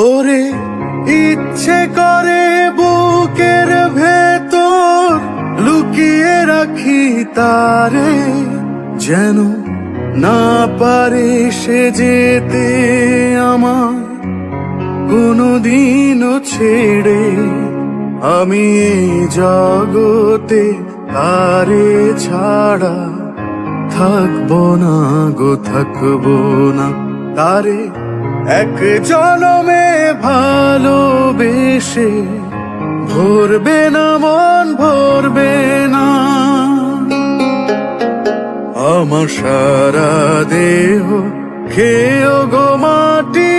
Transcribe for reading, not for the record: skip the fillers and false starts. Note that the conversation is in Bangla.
ওরে ইচ্ছে করে বুকের ভেতর লুকিয়ে রাখি তারে, যেন না পারে সে যেতে আমার কোনদিনও ছেড়ে। আমি এই জগতে তারে ছাড়া থাকবো না গো, থাকবো না। তারে এক জনমে ভালোবেসে ভরবে না মন, ভরবে না। আমার সারা দেহ খেয়েও গো মাটি,